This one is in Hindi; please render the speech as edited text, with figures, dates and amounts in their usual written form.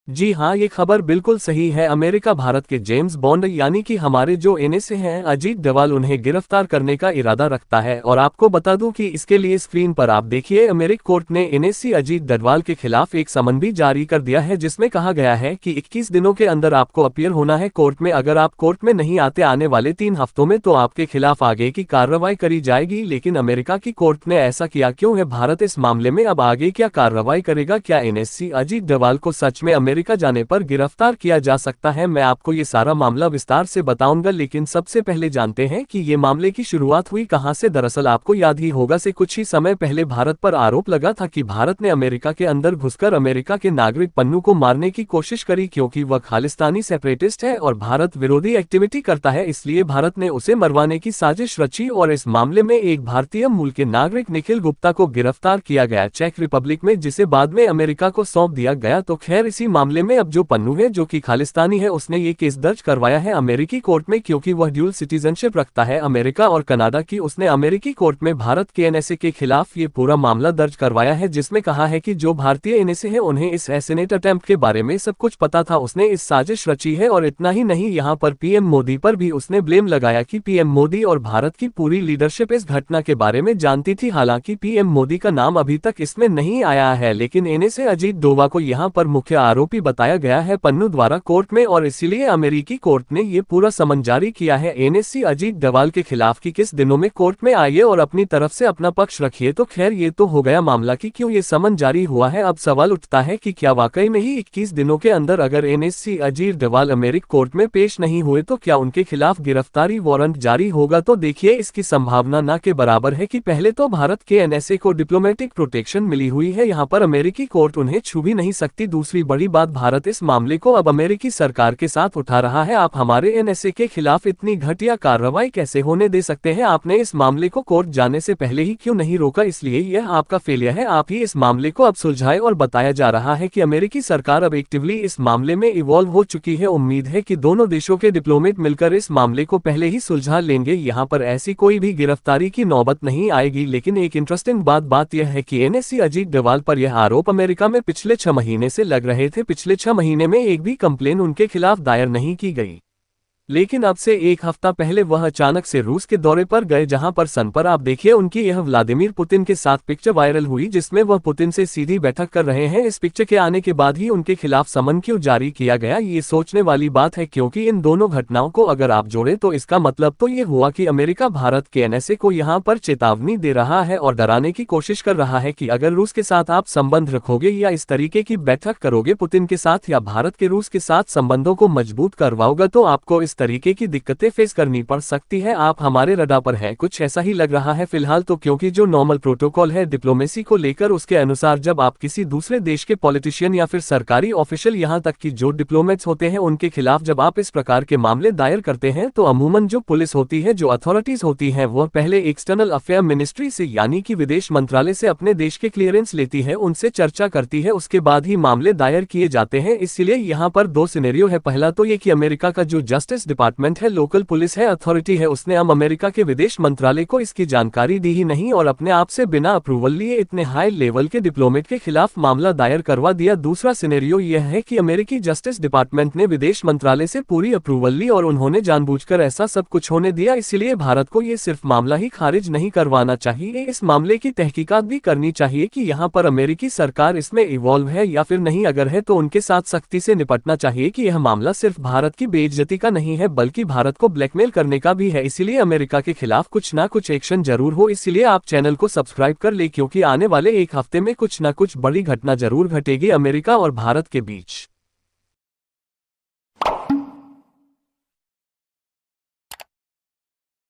जी हाँ, ये खबर बिल्कुल सही है। अमेरिका भारत के जेम्स बॉन्ड यानी कि हमारे जो एनएसए हैं अजीत डोभाल, उन्हें गिरफ्तार करने का इरादा रखता है। और आपको बता दूं कि इसके लिए स्क्रीन पर आप देखिए, अमेरिकी कोर्ट ने एनएसए अजीत डोभाल के खिलाफ एक समन भी जारी कर दिया है, जिसमें कहा गया है कि 21 दिनों के अंदर आपको अपीयर होना है कोर्ट में। अगर आप कोर्ट में नहीं आते आने वाले 3 हफ्तों में तो आपके खिलाफ आगे की कार्रवाई करी जाएगी। लेकिन अमेरिका की कोर्ट ने ऐसा किया क्यों है? भारत इस मामले में अब आगे क्या कार्रवाई करेगा? क्या एनएसए अजीत डोभाल को सच में अमेरिका जाने पर गिरफ्तार किया जा सकता है? मैं आपको ये सारा मामला विस्तार से बताऊंगा, लेकिन सबसे पहले जानते हैं कि ये मामले की शुरुआत हुई कहां से। दरअसल आपको याद ही होगा से कुछ ही समय पहले भारत पर आरोप लगा था कि भारत ने अमेरिका के अंदर घुसकर अमेरिका के नागरिक पन्नू को मारने की कोशिश करी, क्योंकि वह खालिस्तानी सेपरेटिस्ट है और भारत विरोधी एक्टिविटी करता है, इसलिए भारत ने उसे मरवाने की साजिश रची। और इस मामले में एक भारतीय मूल के नागरिक निखिल गुप्ता को गिरफ्तार किया गया चेक रिपब्लिक में, जिसे बाद में अमेरिका को सौंप दिया गया। तो खैर, इसी मामले में अब जो पन्नू है जो कि खालिस्तानी है, उसने ये केस दर्ज करवाया है अमेरिकी कोर्ट में, क्योंकि वह ड्यूल सिटीजनशिप रखता है अमेरिका और कनाडा की। उसने अमेरिकी कोर्ट में भारत के एनएसए के खिलाफ ये पूरा मामला दर्ज करवाया है, जिसमें कहा है कि जो भारतीय एनएसए है उन्हें इस एसेनेट अटेम्प्ट के बारे में सब कुछ पता था, उसने इस साजिश रची है। और इतना ही नहीं, यहाँ पर पीएम मोदी पर भी उसने ब्लेम लगाया कि पीएम मोदी और भारत की पूरी लीडरशिप इस घटना के बारे में जानती थी। हालांकि पीएम मोदी का नाम अभी तक इसमें नहीं आया है, लेकिन एनएसए अजीत डोभाल को यहाँ पर मुख्य आरोपी बताया गया है पन्नू द्वारा कोर्ट में, और इसीलिए अमेरिकी कोर्ट ने ये पूरा समन जारी किया है एनएसए अजीत डोभाल के खिलाफ कि किस दिनों में कोर्ट में आइए और अपनी तरफ से अपना पक्ष रखिए। तो खैर, ये तो हो गया मामला कि क्यों ये समन जारी हुआ है। अब सवाल उठता है कि क्या वाकई में ही 21 दिनों के अंदर अगर एनएसए अजीत डोभाल अमेरिकी कोर्ट में पेश नहीं हुए तो क्या उनके खिलाफ गिरफ्तारी वारंट जारी होगा? तो देखिए, इसकी संभावना ना के बराबर है कि पहले तो भारत के एनएसए को डिप्लोमेटिक प्रोटेक्शन मिली हुई है, यहाँ पर अमेरिकी कोर्ट उन्हें छू भी नहीं सकती। दूसरी बड़ी बात, भारत इस मामले को अब अमेरिकी सरकार के साथ उठा रहा है। आप हमारे एनएसए के खिलाफ इतनी घटिया कार्रवाई कैसे होने दे सकते हैं? आपने इस मामले को कोर्ट जाने से पहले ही क्यों नहीं रोका? इसलिए यह आपका फेलियर है। आप ही इस मामले को अब सुलझाए। और बताया जा रहा है कि अमेरिकी सरकार अब एक्टिवली इस मामले में इवॉल्व हो चुकी है। उम्मीद है कि दोनों देशों के डिप्लोमेट मिलकर इस मामले को पहले ही सुलझा लेंगे, यहाँ पर ऐसी कोई भी गिरफ्तारी की नौबत नहीं आएगी। लेकिन एक इंटरेस्टिंग बात यह है कि एनएसए अजीत डोभाल पर यह आरोप अमेरिका में पिछले 6 महीने से लग रहे थे। पिछले 6 महीने में एक भी कंप्लेन उनके खिलाफ दायर नहीं की गई, लेकिन अब से एक हफ्ता पहले वह अचानक से रूस के दौरे पर गए, जहां पर सन पर आप देखिए उनकी यह व्लादिमीर पुतिन के साथ पिक्चर वायरल हुई, जिसमें वह पुतिन से सीधी बैठक कर रहे हैं। इस पिक्चर के आने के बाद ही उनके खिलाफ समन क्यों जारी किया गया, ये सोचने वाली बात है, क्योंकि इन दोनों घटनाओं को अगर आप जोड़े तो इसका मतलब तो ये हुआ कि अमेरिका भारत के एनएसए को यहाँ पर चेतावनी दे रहा है और डराने की कोशिश कर रहा है कि अगर रूस के साथ आप संबंध रखोगे या इस तरीके की बैठक करोगे पुतिन के साथ, या भारत के रूस के साथ संबंधों को मजबूत करवाओगे, तो आपको इस तरीके की दिक्कतें फेस करनी पड़ सकती है। आप हमारे रडार पर हैं, कुछ ऐसा ही लग रहा है फिलहाल तो, क्योंकि जो नॉर्मल प्रोटोकॉल है डिप्लोमेसी को लेकर, उसके अनुसार जब आप किसी दूसरे देश के पॉलिटिशियन या फिर सरकारी ऑफिशियल, यहाँ तक कि जो डिप्लोमेट्स होते हैं, उनके खिलाफ जब आप इस प्रकार के मामले दायर करते हैं तो अमूमन जो पुलिस होती है, जो अथॉरिटीज होती हैं, वह पहले एक्सटर्नल अफेयर मिनिस्ट्री से यानी कि विदेश मंत्रालय से अपने देश के क्लियरेंस लेती है, उनसे चर्चा करती है, उसके बाद ही मामले दायर किए जाते हैं। इसलिए यहाँ पर 2 सिनेरियो है। पहला तो ये कि अमेरिका का जो जस्टिस डिपार्टमेंट है, लोकल पुलिस है, अथॉरिटी है, उसने अब अमेरिका के विदेश मंत्रालय को इसकी जानकारी दी ही नहीं और अपने आप से बिना अप्रूवल लिए इतने हाई लेवल के डिप्लोमेट के खिलाफ मामला दायर करवा दिया। दूसरा सिनेरियो यह है कि अमेरिकी जस्टिस डिपार्टमेंट ने विदेश मंत्रालय से पूरी अप्रूवल ली और उन्होंने जानबूझकर ऐसा सब कुछ होने दिया। इसलिए भारत को ये सिर्फ मामला ही खारिज नहीं करवाना चाहिए, इस मामले की तहकीकात भी करनी चाहिए कि यहाँ पर अमेरिकी सरकार इसमें इवॉल्व है या फिर नहीं। अगर है तो उनके साथ सख्ती से निपटना चाहिए कि यह मामला सिर्फ भारत की बेइज्जती का नहीं है, बल्कि भारत को ब्लैकमेल करने का भी है। इसीलिए अमेरिका के खिलाफ कुछ ना कुछ एक्शन जरूर हो। इसलिए आप चैनल को सब्सक्राइब कर ले, क्योंकि आने वाले एक हफ्ते में कुछ ना कुछ बड़ी घटना जरूर घटेगी अमेरिका और भारत के बीच।